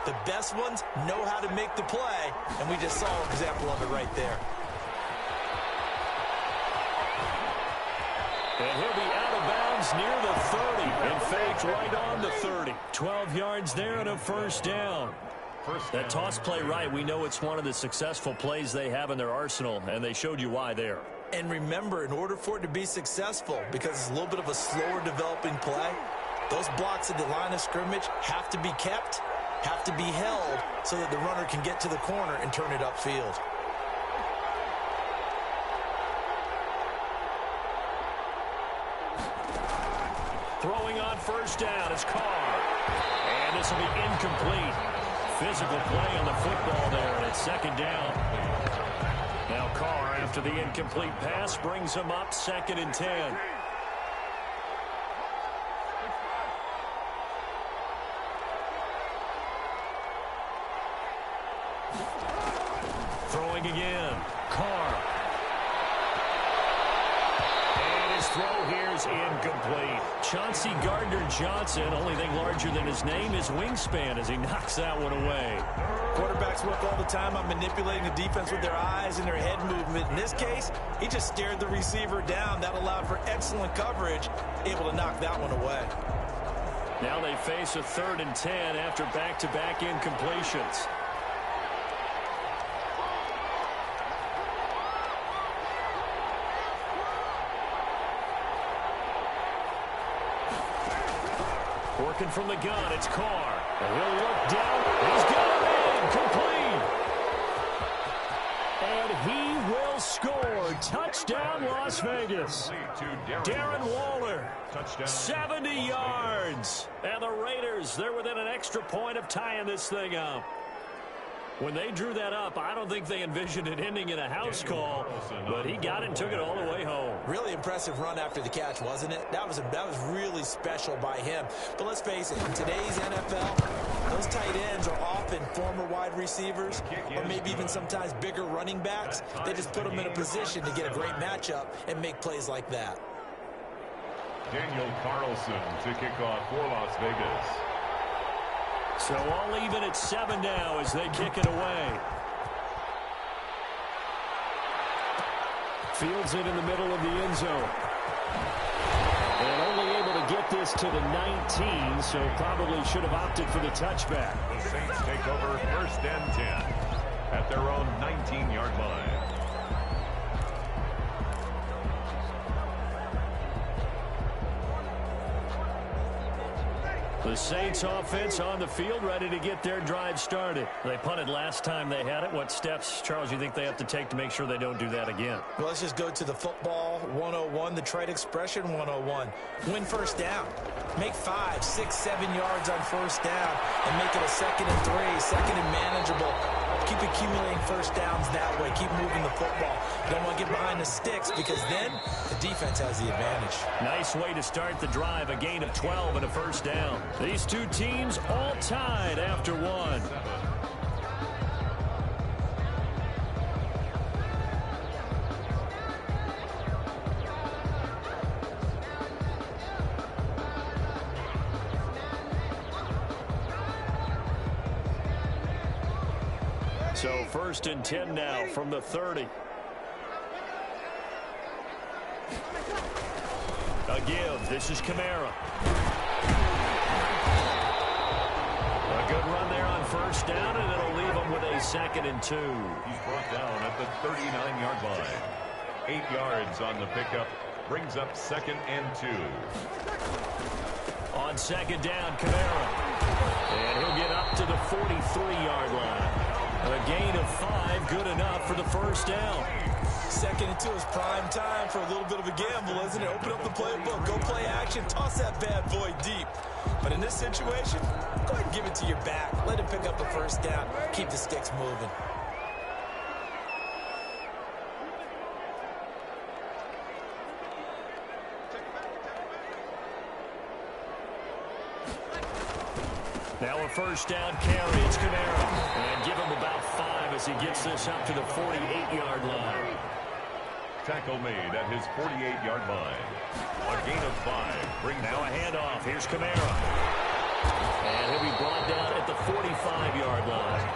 The best ones know how to make the play, and we just saw an example of it right there. And he'll be out of bounds near the 30. In fact, right on the 30. 12 yards there and a first down. That toss play right, we know it's one of the successful plays they have in their arsenal, and they showed you why there. And remember, in order for it to be successful, because it's a little bit of a slower developing play, those blocks at the line of scrimmage have to be kept, have to be held, so that the runner can get to the corner and turn it upfield. Throwing on first down is Carr. And this will be incomplete. Physical play on the football there, and it's second down. Now Carr, after the incomplete pass, brings him up 2nd and 10. Throwing again. Carr. And his throw here is incomplete. Chauncey Gardner-Johnson, only thing larger than his name is wingspan as he knocks that one away. Quarterbacks work all the time on manipulating the defense with their eyes and their head movement. In this case, he just stared the receiver down. That allowed for excellent coverage, able to knock that one away. Now they face a 3rd and 10 after back-to-back incompletions. Working from the gun, it's Carr. And he'll look down. He's got it in. Complete. And he will score. Touchdown, Las Vegas. Darren Waller, 70 yards. And the Raiders, they're within an extra point of tying this thing up. When they drew that up, I don't think they envisioned it ending in a house call, but he got it and took it all the way home. Really impressive run after the catch, wasn't it? That was really special by him. But let's face it, in today's NFL, those tight ends are often former wide receivers or maybe even sometimes bigger running backs. They just put them in a position to get a great matchup and make plays like that. Daniel Carlson to kick off for Las Vegas. So all even at 7 now as they kick it away. Fields it in the middle of the end zone. And only able to get this to the 19, so probably should have opted for the touchback. The Saints take over 1st and 10 at their own 19-yard line. The Saints offense on the field, ready to get their drive started. They punted last time they had it. What steps, Charles, you think they have to take to make sure they don't do that again? Well, let's just go to the football 101, the trade expression 101. Win first down. Make 5, 6, 7 yards on first down and make it a 2nd and 3, 2nd and manageable. Keep accumulating first downs that way. Keep moving the football. You don't want to get behind the sticks because then the defense has the advantage. Nice way to start the drive. A gain of 12 and a first down. These two teams all tied after one. So 1st and 10 now from the 30. A give. This is Kamara. A good run there on first down, and it'll leave him with a 2nd and 2. He's brought down at the 39-yard line. 8 yards on the pickup. Brings up 2nd and 2. On 2nd down, Kamara. And he'll get up to the 43-yard line. A gain of 5, good enough for the first down. 2nd and 2 is prime time for a little bit of a gamble, isn't it? Open up the playbook, go play action, toss that bad boy deep. But in this situation, go ahead and give it to your back. Let him pick up the first down. Keep the sticks moving. Now a first down carry. It's Kamara. And give him about 5 as he gets this up to the 48-yard line. Tackle made at his 48-yard line. A gain of 5. Brings now a handoff. Here's Kamara. And he'll be brought down at the 45-yard line.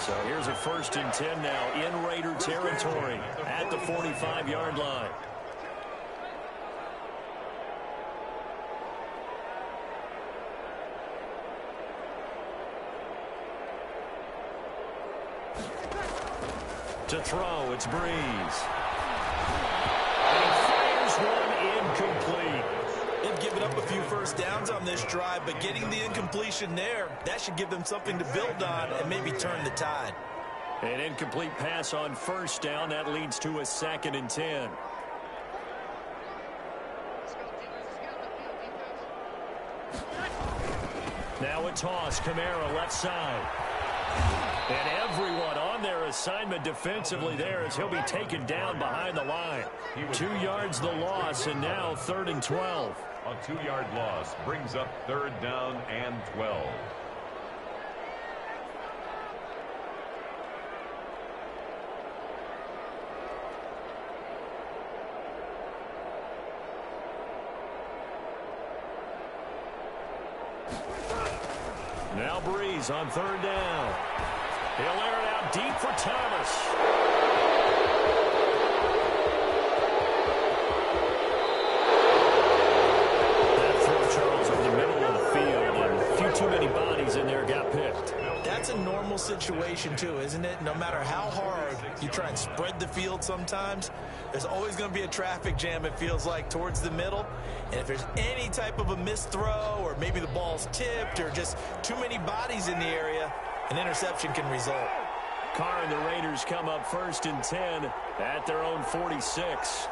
So here's a 1st and 10 now in Raider territory at the 45-yard line. To throw, it's Breeze. And he fires one incomplete. They've given up a few first downs on this drive, but getting the incompletion there, that should give them something to build on and maybe turn the tide. An incomplete pass on 1st down. That leads to a 2nd and 10. Now a toss. Kamara left side. And everyone on their assignment defensively there as he'll be taken down behind the line. 2 yards the loss, and now 3rd and 12. A 2-yard loss brings up 3rd down and 12. Now Breeze on 3rd down. He'll air it out deep for Thomas. That throw, Charles, over the middle of the field, and a few too many bodies in there got picked. That's a normal situation, too, isn't it? No matter how hard you try and spread the field sometimes, there's always going to be a traffic jam, it feels like, towards the middle. And if there's any type of a missed throw or maybe the ball's tipped or just too many bodies in the area, an interception can result. Carr and the Raiders come up 1st and 10 at their own 46.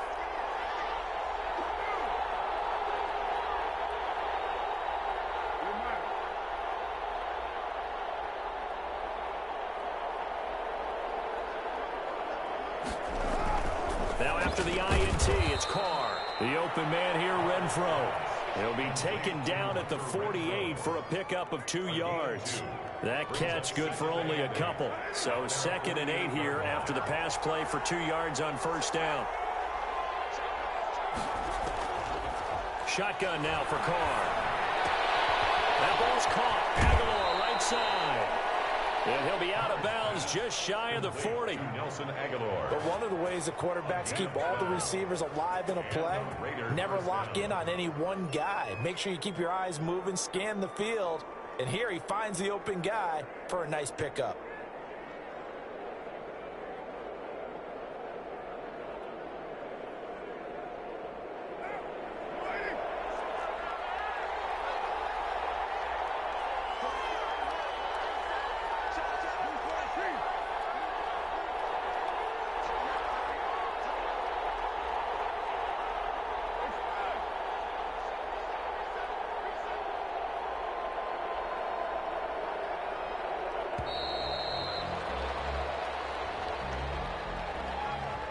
Now after the INT, it's Carr. The open man here, Renfro. He'll be taken down at the 48 for a pickup of 2 yards. That catch good for only a couple. So 2nd and 8 here after the pass play for 2 yards on 1st down. Shotgun now for Carr. That ball's caught. Aguilar right side. And he'll be out of bounds just shy of the 40. Nelson Aguilar. But one of the ways the quarterbacks keep all the receivers alive in a play, never lock in on any one guy. Make sure you keep your eyes moving, scan the field, and here he finds the open guy for a nice pickup.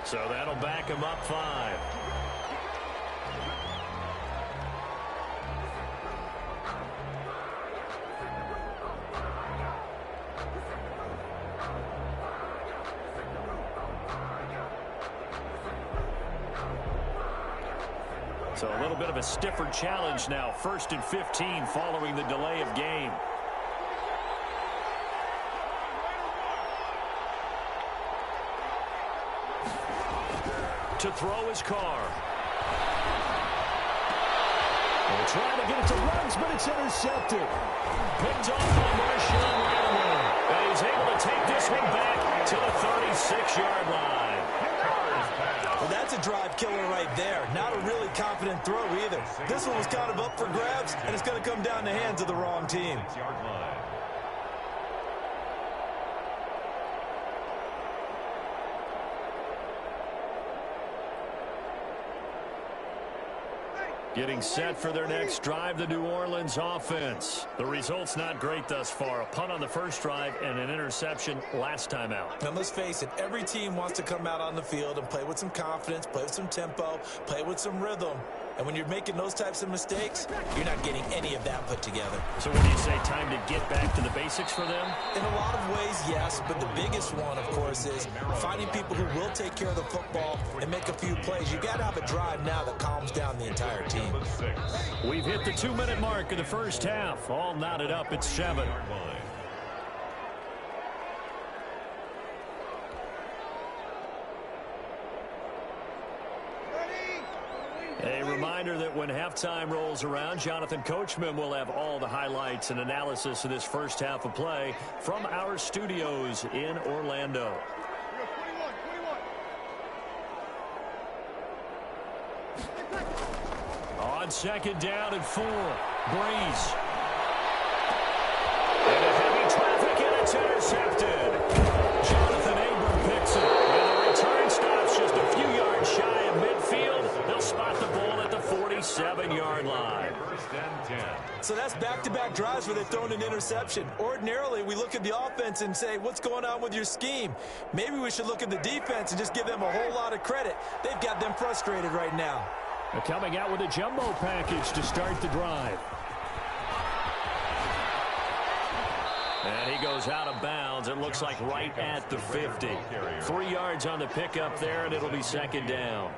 So that'll back him up 5. So a little bit of a stiffer challenge now. 1st and 15 following the delay of game. To throw his Carr. They're trying to get it to Ruggs, but it's intercepted. Picked off by Marshawn Lattimore. And he's able to take this one back to the 36-yard line. Well, that's a drive killer right there. Not a really confident throw either. This one was kind of up for grabs, and it's going to come down the hands of the wrong team. Getting set for their next drive, the New Orleans offense. The result's not great thus far. A punt on the first drive and an interception last time out. And let's face it, every team wants to come out on the field and play with some confidence, play with some tempo, play with some rhythm. And when you're making those types of mistakes, you're not getting any of that put together. So when you say time to get back to the basics for them? In a lot of ways, yes. But the biggest one, of course, is finding people who will take care of the football and make a few plays. You got to have a drive now that calms down the entire team. We've hit the 2-minute mark of the first half. All knotted up at 7. A reminder that when halftime rolls around, Jonathan Coachman will have all the highlights and analysis of this first half of play from our studios in Orlando. On second down and 4, Breeze. Into heavy traffic, and it's intercepted. Jonathan Abram picks it. And the return stops just a few yards shy of midfield. They'll spot the ball at the 47-yard line. First and 10. So that's back-to-back drives where they've thrown an interception. Ordinarily, we look at the offense and say, what's going on with your scheme? Maybe we should look at the defense and just give them a whole lot of credit. They've got them frustrated right now. They're coming out with a jumbo package to start the drive. And he goes out of bounds. It looks like right at the 50. 3 yards on the pickup there, and it'll be second down.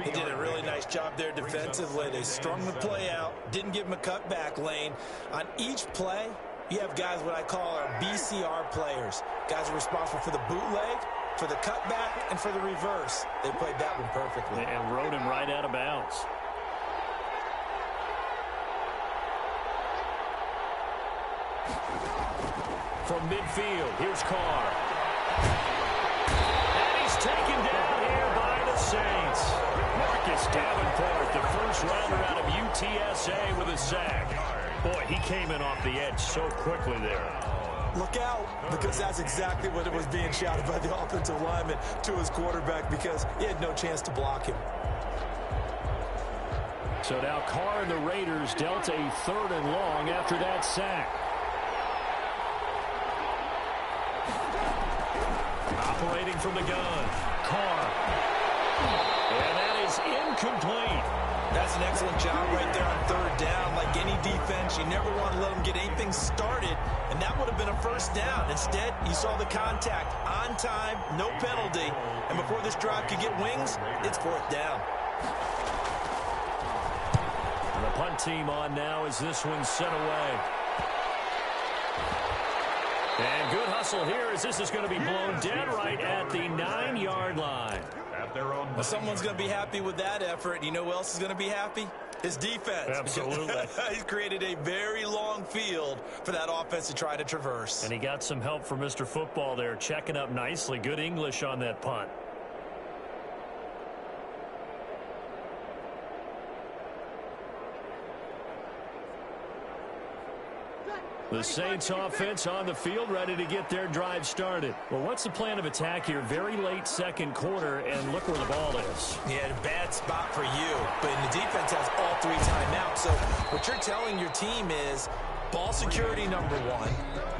He did a really nice job there defensively. They strung the play out, didn't give him a cutback lane. On each play, you have guys what I call our BCR players. Guys are responsible for the bootleg, for the cutback, and for the reverse. They played that one perfectly. And rode him right out of bounds. From midfield, here's Carr. And he's taken down here by the Saints. Marcus Davenport, the first rounder out of UTSA with a sack. Boy, he came in off the edge so quickly there. Look out, because that's exactly what it was being shouted by the offensive lineman to his quarterback, because he had no chance to block him. So now Carr and the Raiders dealt a 3rd and long after that sack. Operating from the gun, Carr. And that is incomplete. That's an excellent job right there on 3rd down. Like any defense, you never want to let them get anything started, and that would have been a first down. Instead, you saw the contact on time, no penalty, and before this drive could get wings, it's 4th down. And the punt team on now as this one's sent away. And good hustle here as this is going to be blown dead right at the 9-yard line. At their own. Well, someone's going to be happy with that effort. You know who else is going to be happy? His defense. Absolutely. He's created a very long field for that offense to try to traverse. And he got some help from Mr. Football there, checking up nicely. Good English on that punt. The Saints offense on the field ready to get their drive started. Well, what's the plan of attack here? Very late second quarter, and look where the ball is. Yeah, a bad spot for you, but the defense has all 3 timeouts. So what you're telling your team is ball security number 1.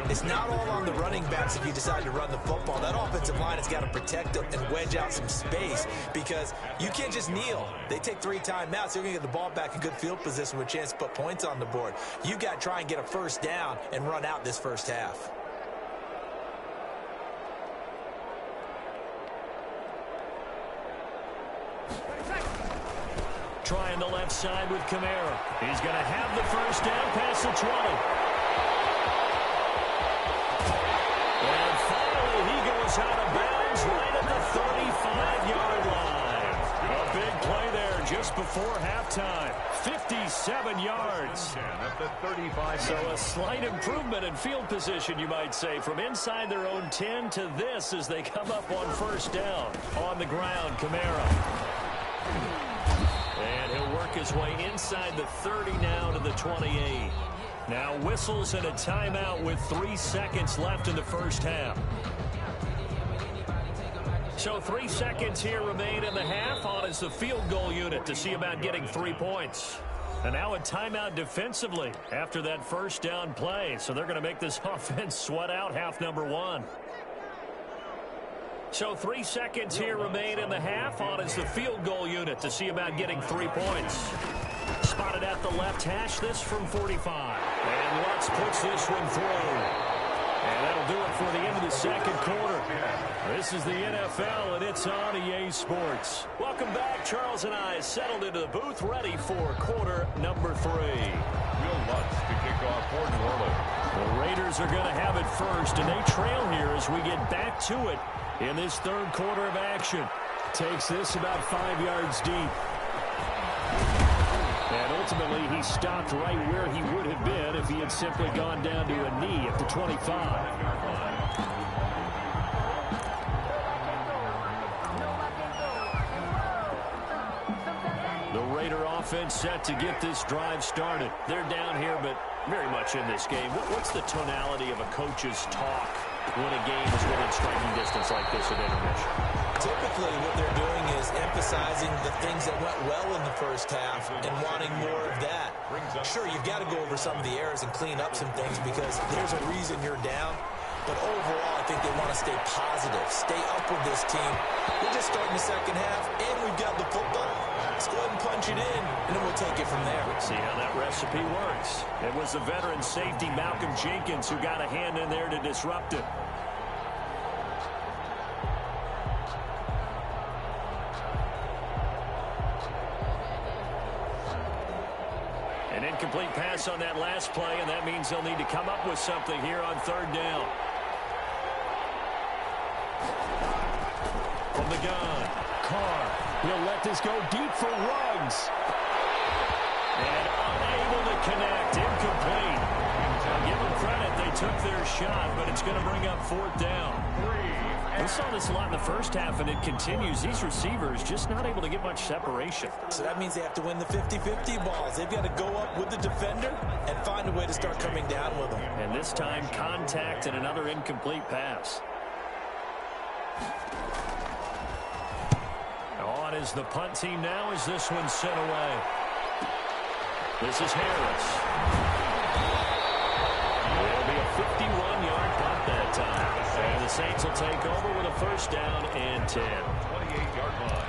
It's not all on the running backs if you decide to run the football. That offensive line has got to protect them and wedge out some space because you can't just kneel. They take 3 timeouts. You're going to get the ball back in good field position with a chance to put points on the board. You got to try and get a first down and run out this first half. Trying the left side with Kamara. He's going to have the first down past the 20. And finally, he goes out of bounds right at the 35-yard line. A big play there just before halftime. 57 yards. At the 35. So a slight improvement in field position, you might say, from inside their own 10 to this as they come up on first down. On the ground, Kamara. And he'll work his way inside the 30 now to the 28. Now whistles and a timeout with 3 seconds left in the first half. So 3 seconds here remain in the half. On is the field goal unit to see about getting 3 points. And now a timeout defensively after that first down play. So they're going to make this offense sweat out half number 1. So 3 seconds here remain in the half. On is the field goal unit to see about getting 3 points. Spotted at the left hash, this from 45. And Lutz puts this one through. And that'll do it for the end of the second quarter. This is the NFL, and it's on EA Sports. Welcome back. Charles and I settled into the booth, ready for quarter number 3. Will Lutz to kick off for New Orleans. The Raiders are going to have it first, and they trail here as we get back to it in this third quarter of action. Takes this about 5 yards deep. And ultimately, he stopped right where he would have been if he had simply gone down to a knee at the 25. The Raider offense set to get this drive started. They're down here, but very much in this game. What's the tonality of a coach's talk when a game is within striking distance like this at intermission? Typically, what they're doing is emphasizing the things that went well in the first half and wanting more of that. Sure, you've got to go over some of the errors and clean up some things because there's a reason you're down. But overall, I think they want to stay positive, stay up with this team. We're just starting the second half, and we've got the football. Let's go ahead and punch it in, and then we'll take it from there. See how that recipe works. It was the veteran safety, Malcolm Jenkins, who got a hand in there to disrupt it. An incomplete pass on that last play, and that means they'll need to come up with something here on third down. From the gun, Carr. He'll let this go deep for Ruggs. And unable to connect. Incomplete. I'll give them credit. They took their shot, but it's going to bring up fourth down. We saw this a lot in the first half, and it continues. These receivers just not able to get much separation. So that means they have to win the 50-50 balls. They've got to go up with the defender and find a way to start coming down with them. And this time, contact and another incomplete pass. On is the punt team now as this one's sent away. This is Harris. It'll be a 51-yard punt that time. And the Saints will take over with a first down and 10. 28-yard line.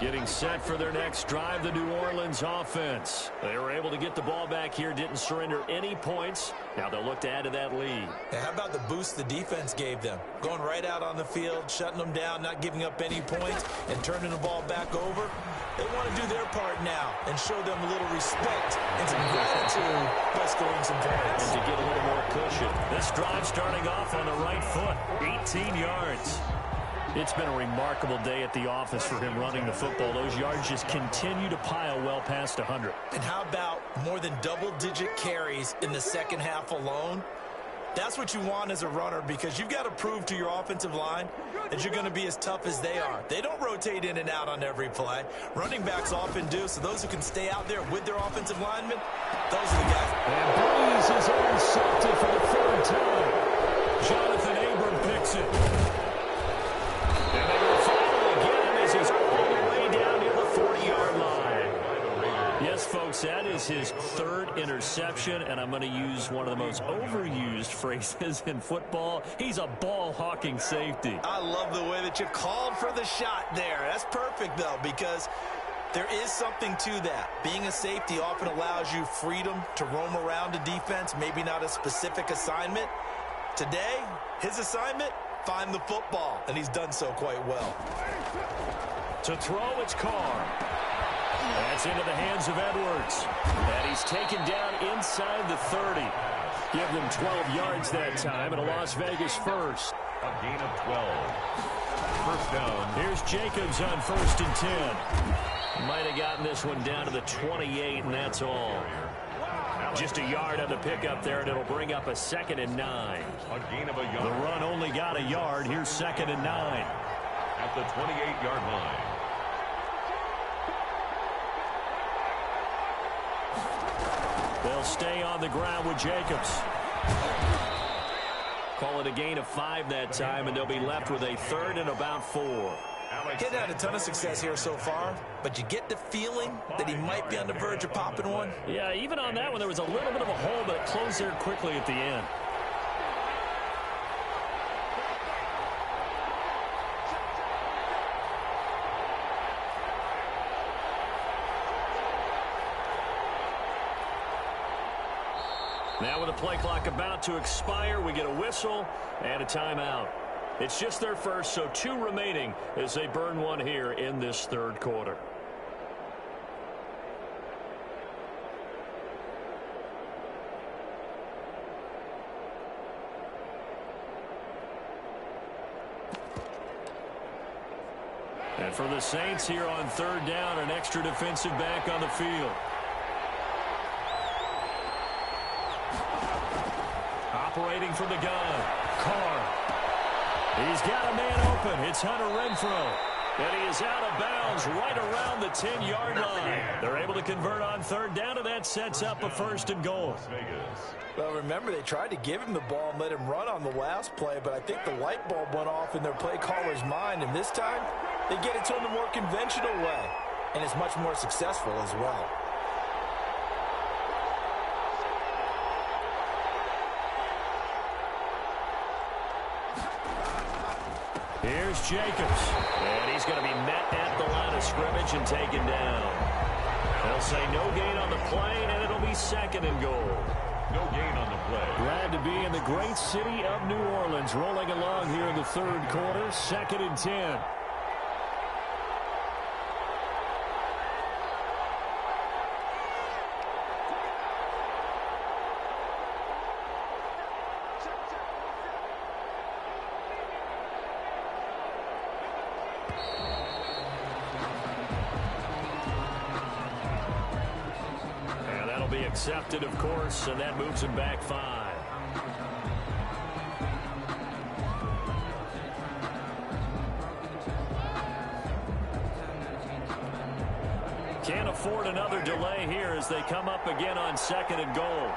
Getting set for their next drive, the New Orleans offense. They were able to get the ball back here, didn't surrender any points. Now they'll look to add to that lead. Now, how about the boost the defense gave them? Going right out on the field, shutting them down, not giving up any points, and turning the ball back over. They want to do their part now and show them a little respect and some gratitude by scoring some points. And to get a little more cushion. This drive starting off on the right foot, 18 yards. It's been a remarkable day at the office for him running the football. Those yards just continue to pile well past 100. And how about more than double-digit carries in the second half alone? That's what you want as a runner because you've got to prove to your offensive line that you're going to be as tough as they are. They don't rotate in and out on every play. Running backs often do, so those who can stay out there with their offensive linemen, those are the guys. And Breeze is intercepted for the third time. Jonathan Abram picks it. And they will follow again as he's all the way down near the 40-yard line. Yes, folks, that is his third interception, and I'm going to use one of the most overused phrases in football. He's a ball-hawking safety. I love the way that you called for the shot there. That's perfect, though, because there is something to that. Being a safety often allows you freedom to roam around a defense, maybe not a specific assignment. Today, his assignment, find the football, and he's done so quite well. To throw, it's Carr. That's into the hands of Edwards. And he's taken down inside the 30. Give them 12 yards that time, and a Las Vegas first. A gain of 12. First down. Here's Jacobs on 1st and 10. Might have gotten this one down to the 28, and that's all. Just a yard on the pickup there, and it'll bring up a 2nd and 9. A gain of a yard. The run only got a yard. Here's 2nd and 9. At the 28-yard line. They'll stay on the ground with Jacobs. Call it a gain of 5 that time, and they'll be left with a 3rd and about 4. Getting had a ton of success here so far, but you get the feeling that he might be on the verge of popping one. Yeah, even on that one, there was a little bit of a hole, but it closed there quickly at the end. Now with the play clock about to expire, we get a whistle and a timeout. It's just their first, so 2 remaining as they burn one here in this third quarter. And for the Saints here on third down, an extra defensive back on the field. Operating from the gun, Carr. He's got a man open. It's Hunter Renfrow. And he is out of bounds right around the 10-yard line. They're able to convert on third down, and that sets up a 1st and goal. Well, remember, they tried to give him the ball and let him run on the last play, but I think the light bulb went off in their play caller's mind, and this time they get it to him the more conventional way, and it's much more successful as well. Here's Jacobs, and he's going to be met at the line of scrimmage and taken down. They'll say no gain on the play, and it'll be 2nd and goal. No gain on the play. Glad to be in the great city of New Orleans, rolling along here in the third quarter, 2nd and 10. Accepted, of course, and that moves him back 5. Can't afford another delay here as they come up again on 2nd and goal.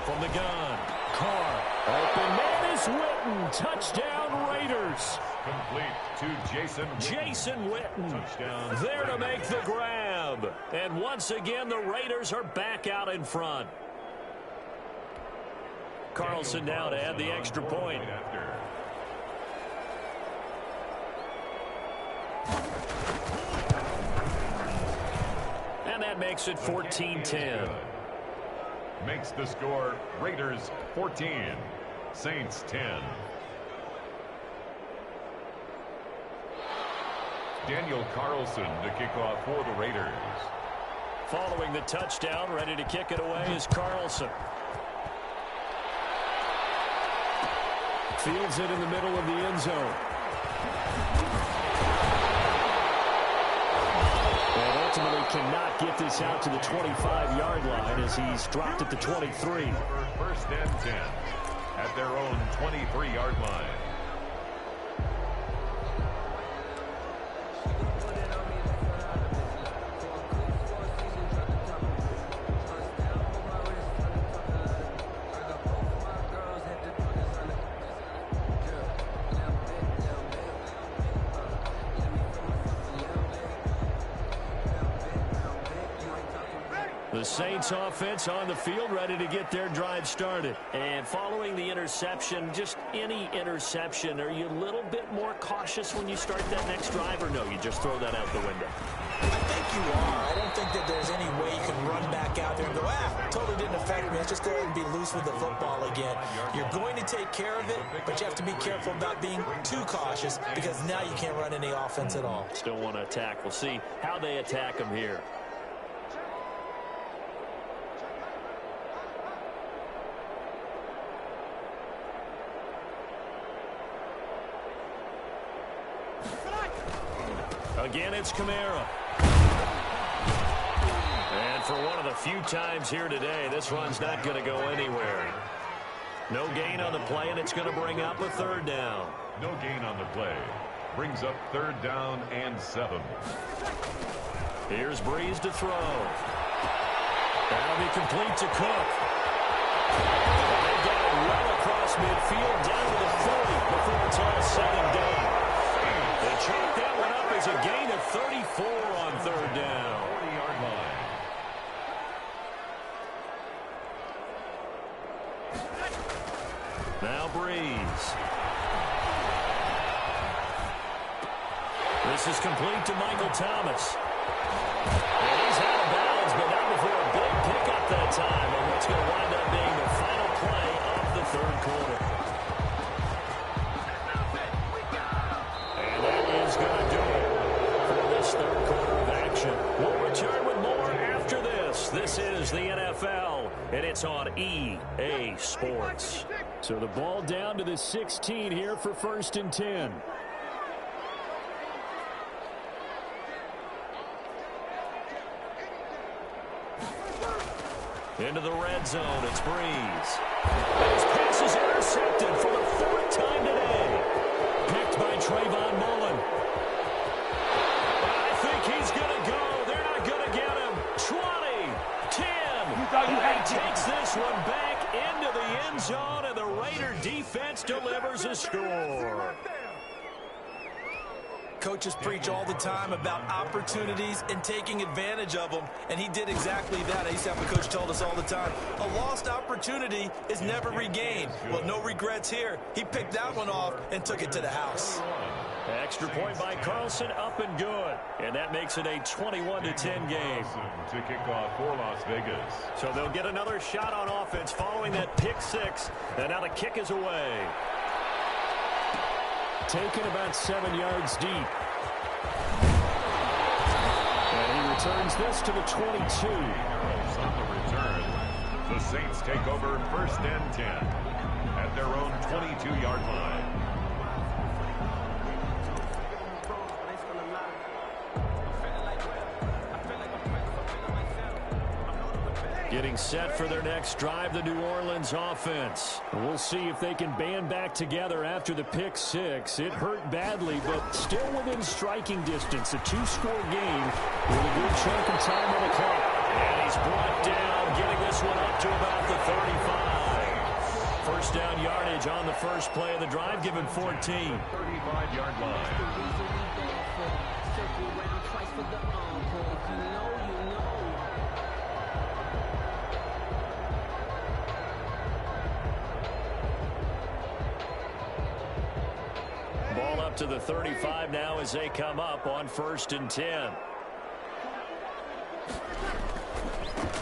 From the gun, Carr. Open man is Witten. Touchdown, Raiders. Complete to Jason Witten. Touchdown. There to make the grab. And once again, the Raiders are back out in front. Carlson now to add the extra point. And that makes it 14-10. Makes the score Raiders 14, Saints 10. Daniel Carlson to kick off for the Raiders. Following the touchdown, ready to kick it away is Carlson. Fields it in the middle of the end zone. And ultimately cannot get this out to the 25-yard line as he's dropped at the 23. 1st and 10 at their own 23-yard line. The Saints offense on the field, ready to get their drive started. And following the interception, just any interception, are you a little bit more cautious when you start that next drive, or no, you just throw that out the window? I think you are. I don't think that there's any way you can run back out there and go, totally didn't affect me. Let's just go ahead and be loose with the football again. You're going to take care of it, but you have to be careful about being too cautious because now you can't run any offense at all. Still want to attack. We'll see how they attack them here. Again, it's Kamara. And for one of the few times here today, this run's not going to go anywhere. No gain on the play, and it's going to bring up a 3rd down. No gain on the play. Brings up 3rd down and 7. Here's Breeze to throw. That'll be complete to Cook. field down to the 40 before it's all said and done. They chalk that one up as a gain of 34 on third down. 40-yard line. Now Breeze. This is complete to Michael Thomas. And he's out of bounds, but not before a big pickup that time on what's going to wind up being the final play of the third quarter. And that is going to do it for this third quarter of action. We'll return with more after this. This is the NFL, and it's on EA Sports. So the ball down to the 16 here for 1st and 10. Into the red zone, it's Breeze. His pass is intercepted for the 4th time today. Picked by Trayvon Mullen. I think he's going to go. They're not going to get him. 20, 10. He takes this one back into the end zone, and the Raider defense delivers a score. Coaches preach all the time about opportunities and taking advantage of them, and he did exactly that. I used to have a coach told us all the time, a lost opportunity is never regained. Well, no regrets here. He picked that one off and took it to the house. Extra point by Carlson, up and good. And that makes it a 21-10 game. To kick off for Las Vegas. So they'll get another shot on offense following that pick six. And now the kick is away. Taken about 7 yards deep. And he returns this to the 22. On the return, the Saints take over 1st and 10 at their own 22-yard line. Getting set for their next drive, the New Orleans offense. We'll see if they can band back together after the pick six. It hurt badly, but still within striking distance. A 2-score game with a good chunk of time on the clock. And he's brought down, getting this one up to about the 35. First down yardage on the first play of the drive, given 14. 35-yard line. Ball up to the 35 now as they come up on 1st and 10.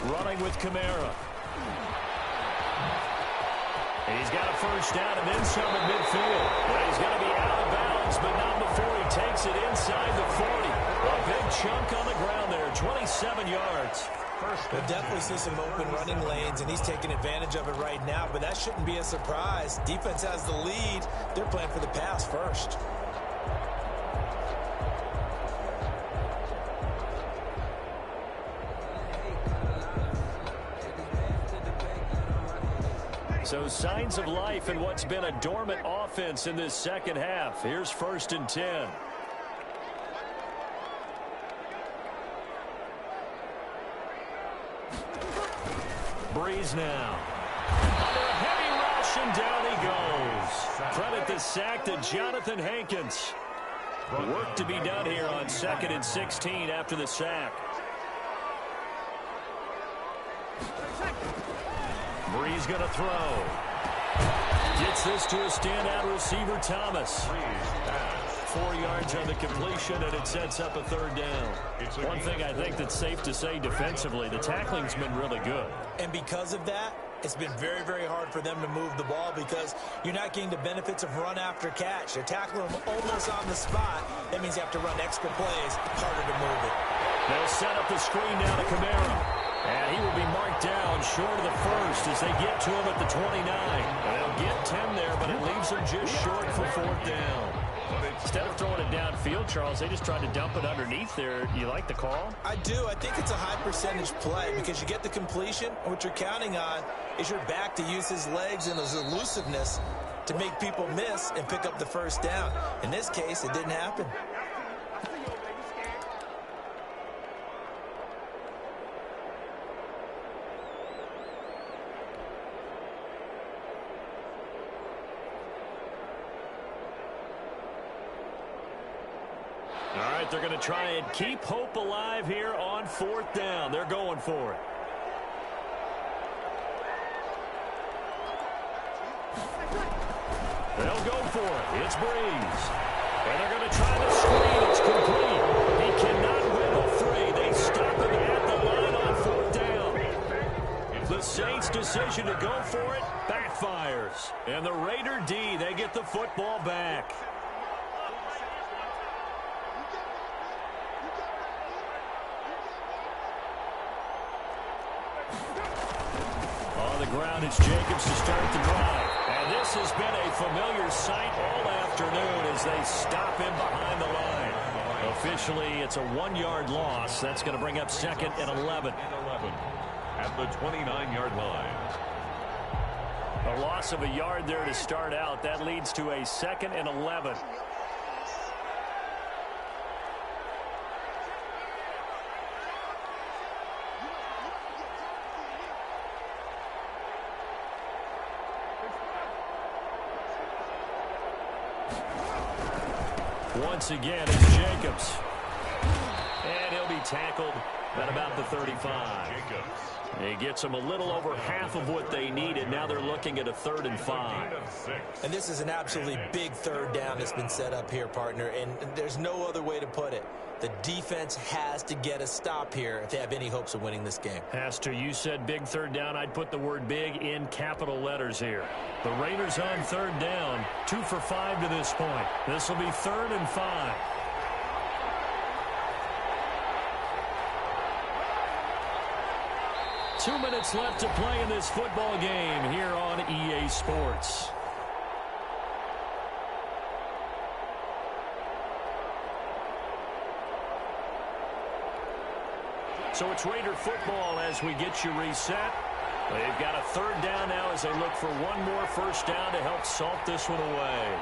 Running with Kamara. And he's got a first down and then some at midfield. But he's going to be out of bounds, but not before he takes it inside the 40. A big chunk on the ground there, 27 yards. We'll definitely see some open running lanes, and he's taking advantage of it right now, but that shouldn't be a surprise. Defense has the lead. They're playing for the pass first. So signs of life in what's been a dormant offense in this second half. Here's 1st and 10. Breeze now. Under a heavy rush, and down he goes. Credit the sack to Jonathan Hankins. Work to be done here on 2nd and 16 after the sack. Breeze going to throw. Gets this to a standout receiver, Thomas. 4 yards on the completion, and it sets up a 3rd down. One thing I think that's safe to say defensively, the tackling's been really good. And because of that, it's been very, very hard for them to move the ball because you're not getting the benefits of run after catch. They're tackling them almost on the spot. That means you have to run extra plays, harder to move it. They'll set up the screen down to Kamara. And he will be marked down short of the first as they get to him at the 29. And they'll get 10 there, but it leaves them just short for 4th down. Instead of throwing it downfield, Charles, they just tried to dump it underneath there. You like the call? I do. I think it's a high percentage play because you get the completion. And what you're counting on is your back to use his legs and his elusiveness to make people miss and pick up the 1st down. In this case, it didn't happen. they're going to try and keep hope alive here on 4th down. They're going for it. They'll go for it. It's Breeze. And they're going to try to screen. It's complete. He cannot win a 3. They stop him at the line on 4th down. The Saints' decision to go for it backfires. And the Raider D, they get the football back. On the ground, it's Jacobs to start the drive. And this has been a familiar sight all afternoon as they stop him behind the line. Officially, it's a 1-yard loss. That's going to bring up 2nd and 11. At the 29-yard line. A loss of a yard there to start out. That leads to a 2nd and 11. Once again, it's Jacobs. And he'll be tackled at about the 35. He gets them a little over half of what they needed. Now they're looking at a 3rd and 5. And this is an absolutely big 3rd down that's been set up here, partner. And there's no other way to put it. The defense has to get a stop here if they have any hopes of winning this game. Pastor, you said big 3rd down. I'd put the word big in capital letters here. The Raiders on 3rd down, 2 for 5 to this point. This will be 3rd and 5. Two minutes left to play in this football game here on EA Sports. So it's Raider football as we get you reset. They've got a 3rd down now as they look for one more 1st down to help salt this one away.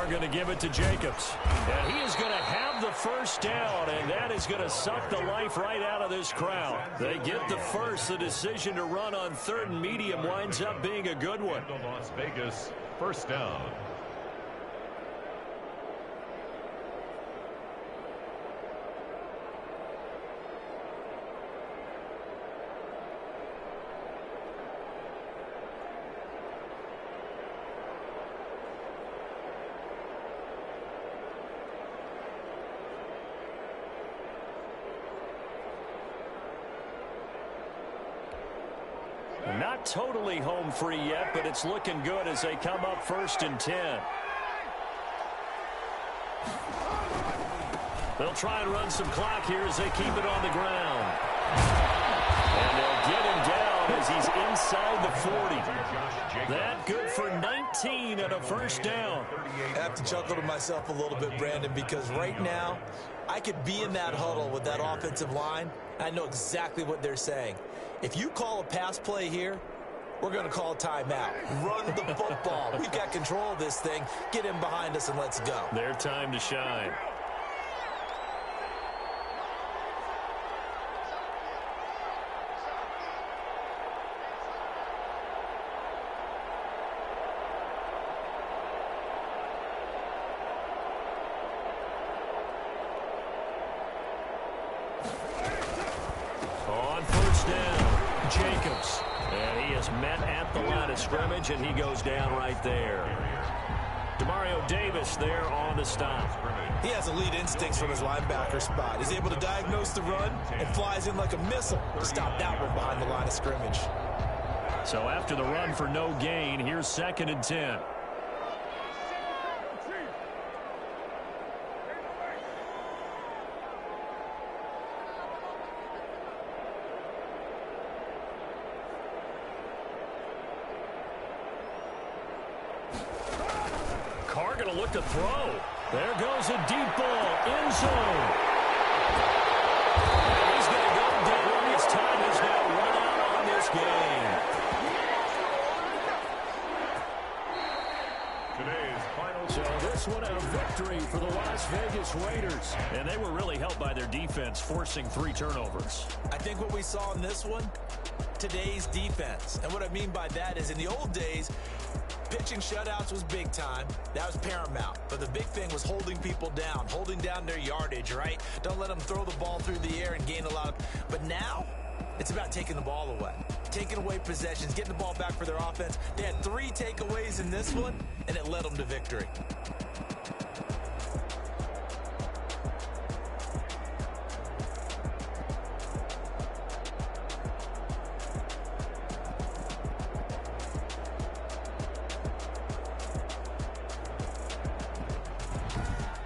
Going to give it to Jacobs. And he is going to have the 1st down, and that is going to suck the life right out of this crowd. They get the 1st. The decision to run on 3rd and medium winds up being a good one. Las Vegas, 1st down. Not totally home free yet, but it's looking good as they come up 1st and 10. They'll try and run some clock here as they keep it on the ground. And they'll get him down as he's inside the 40. That good for 19 and a 1st down. I have to chuckle to myself a little bit, Brandon, because right now I could be in that huddle with that offensive line. I know exactly what they're saying. If you call a pass play here, we're going to call a timeout. Run the football. We've got control of this thing. Get in behind us and let's go. Their time to shine. On 1st down, Jacobs. And he is met at the line of scrimmage, and he goes down right there. Demario Davis there on the stop. He has elite instincts from his linebacker spot. He's able to diagnose the run and flies in like a missile to stop that one behind the line of scrimmage. So after the run for no gain, here's 2nd and 10. Carr going to look to throw. There goes a deep ball, end zone. And he's going to go down. His time has now run out on this game. Today's final So this one a victory for the Las Vegas Raiders. And they were really helped by their defense, forcing 3 turnovers. I think what we saw in this one, today's defense. And what I mean by that is in the old days, pitching shutouts was big time. That was paramount. But the big thing was holding people down, holding down their yardage, right? Don't let them throw the ball through the air and gain a lot of... But now, it's about taking the ball away. Taking away possessions, getting the ball back for their offense. They had 3 takeaways in this one, and it led them to victory.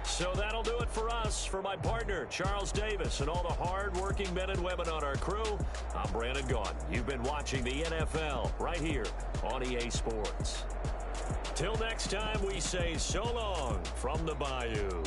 So that'll do it for us. For my partner, Charles Davis, and all the hard-working men and women on our crew, I'm Brandon Gaughan. You've been watching the NFL right here on EA Sports. Till next time, we say so long from the Bayou.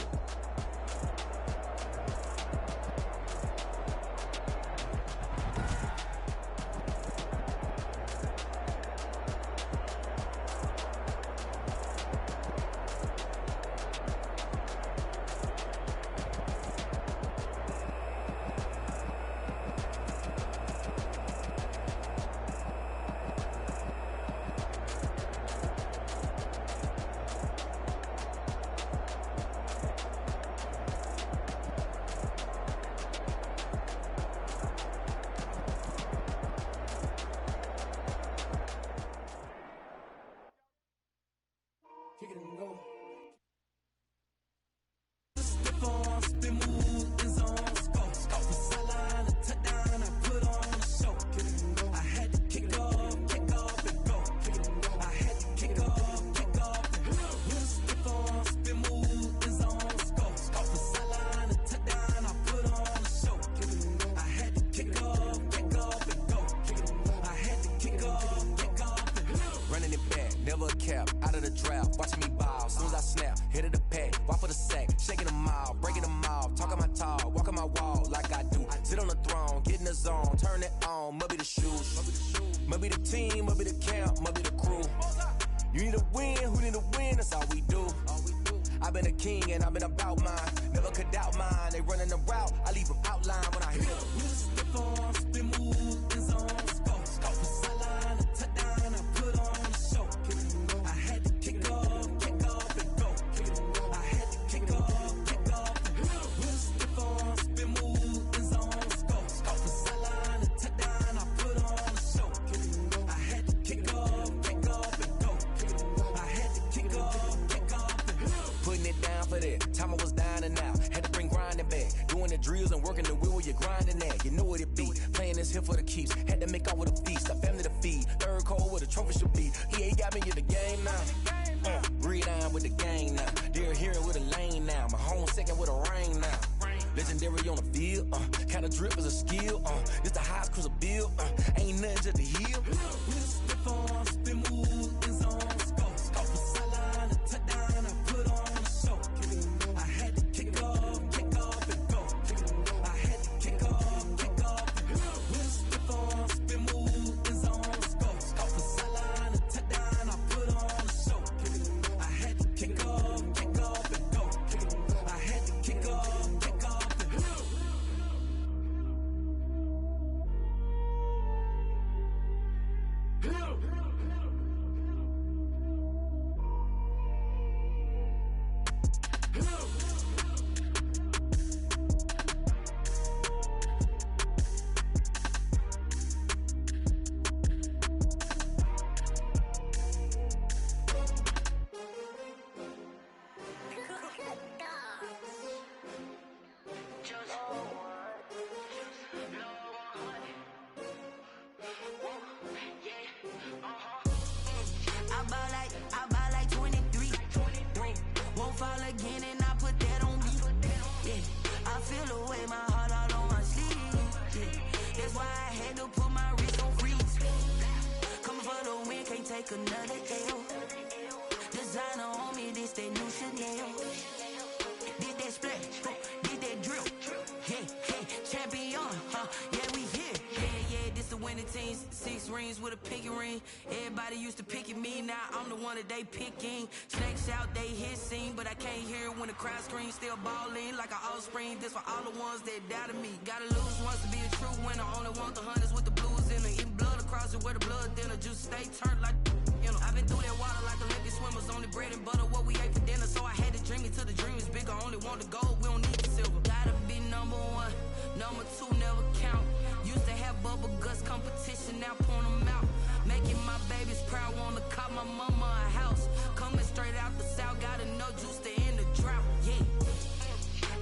winning teams, 6 rings with a pinky ring. Everybody used to picking me, now I'm the one that they picking. Snakes out, they hissing, but I can't hear when the crowd screams. Still balling like an offspring. This for all the ones that doubted me. Gotta lose once to be a true winner. Only want the hunters with the blues in it. Eating blood across it where the blood dinner. Juice stay turned like, you know. I've been through that water like Olympic swimmers. Only bread and butter what we ate for dinner. So I had to dream it till the dream is bigger. Only want the gold, we don't need the silver. Gotta be number 1, number 2 never count. Used to have bubble guts competition, now point them out. Making my babies proud, wanna cop my mama a house. Coming straight out the south, gotta know juice to end the drought. Yeah.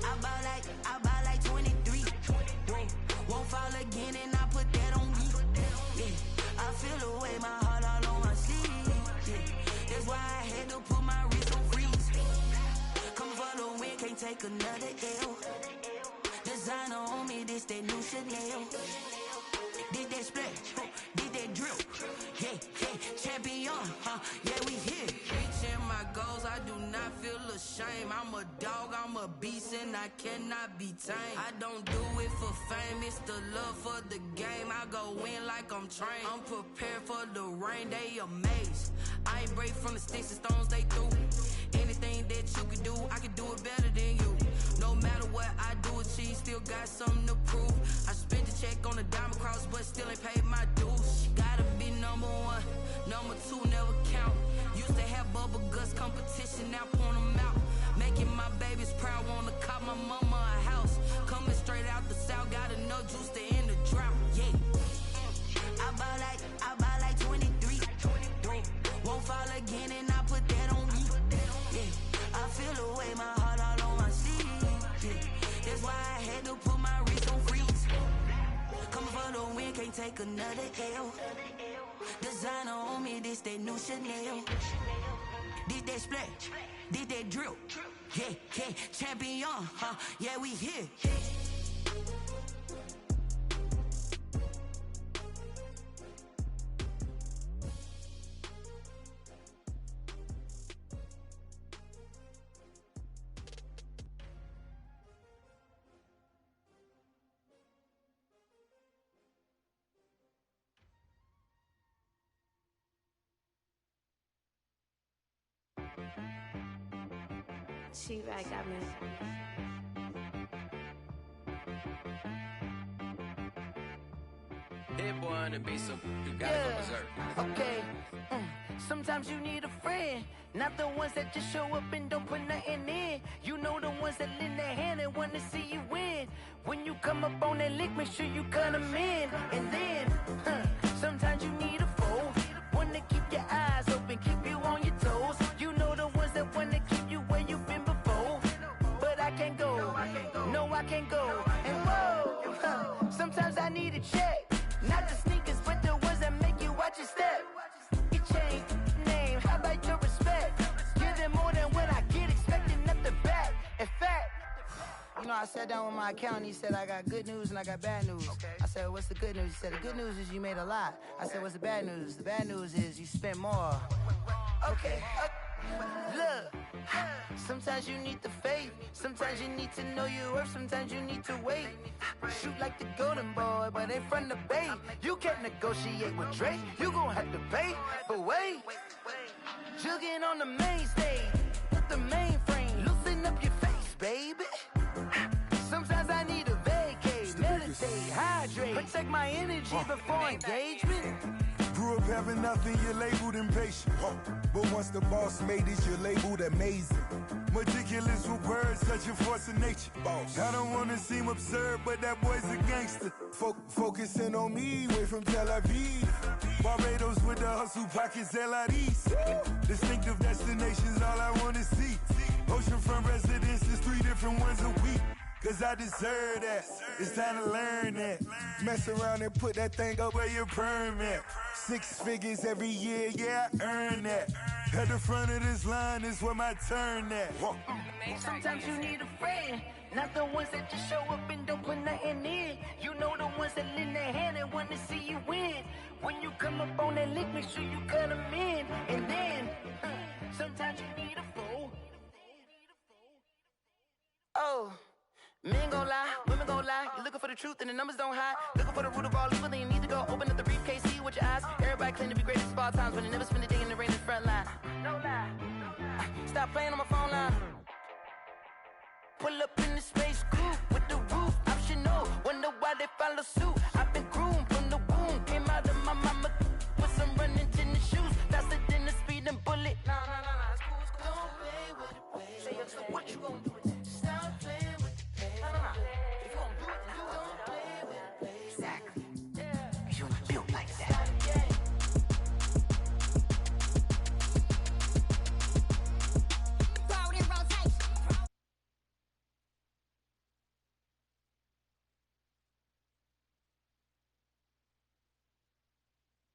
I buy like 23. Whoa. Won't fall again and I put that on me. Yeah. I feel the way my heart all on my sleeve. Yeah. That's why I had to put my wrist on freeze. Coming for the win, can't take another L. Designer on me, this that new Chanel. Did that splash, did that drill. Yeah, champion, yeah, we here. Reaching my goals, I do not feel ashamed. I'm a dog, I'm a beast, and I cannot be tamed. I don't do it for fame, it's the love for the game. I go in like I'm trained. I'm prepared for the rain, they amazed. I ain't break from the sticks and stones they threw. Anything that you could do, I could do it better than you. No matter what I do achieve, still got something to prove. I spent the check on the diamond cross, but still ain't paid my dues. Gotta be number 1, number 2 never count. Used to have bubble guts competition, now point them out. Making my babies proud, wanna cop my mama a house. Coming straight out the south, gotta know juice to end the drought. Yeah. I buy like 23. Won't fall again and I put that on me. Yeah. I feel the way my heart all on my sleeve. Yeah. That's why I had to put my wrist on freeze. Coming for the win, can't take another L. Designer on me, this that new Chanel. Did that splash, did that drill. Yeah, champion, yeah, we here. She right, got me. Hit boy on the beat, so you gotta go berserk. Okay. Sometimes you need a friend, not the ones that just show up and don't put nothing in. You know the ones that lend their hand and want to see you win. When you come up on that lick, make sure you cut them in. And then, sometimes you need a foe, one to keep your eyes open, keep you on your toes. You know the ones that want to keep you where you've been before. But I can't go, no I can't go. And whoa, sometimes I need a check. Not the sneakers, but the ones that make you watch your step. You change name, how about your respect? Give them more than what I get, expecting nothing back. In fact, you know, I sat down with my accountant, he said, I got good news and I got bad news. I said, what's the good news? He said, the good news is you made a lot. I said, what's the bad news? The bad news is you spent more. Okay. Look, sometimes you need the faith, sometimes you need to know your worth, sometimes you need to wait. Shoot like the golden boy, but ain't from the bay. You can't negotiate with Drake, you gon' have to pay. But wait, jugging on the main stage with the mainframe, loosen up your face, baby. Sometimes I need a vacate, meditate, hydrate, protect my energy before engagement. Grew up having nothing, you're labeled impatient. But once the boss made it, you're labeled amazing. Meticulous with words, such a force of nature. I don't wanna seem absurd, but that boy's a gangster. Focusing on me, way from Tel Aviv. Barbados with the hustle pockets, LIDs. Distinctive destinations, all I wanna see. Oceanfront residences, 3 different ones a week. Cause I deserve that, it's time to learn that. Mess around and put that thing up where your permit. 6 figures every year, yeah, I earn that. At the front of this line is where my turn at. Sometimes you need a friend, not the ones that just show up and don't put nothing in. You know the ones that lend their hand and want to see you win. When you come up on that lick, make sure you cut them in. And then, sometimes you need a foe. Oh. Men gon' lie, women gon' lie. lie. You're looking for the truth and the numbers don't hide. Looking for the root of all evil, then you need to go open up the briefcase, see with your eyes. Everybody claim to be greatest of all times, but they never spend a day in the rain in the front line. No lie. Stop playing on my phone line. Pull up in the space coupe with the roof optional. Wonder why they follow suit. I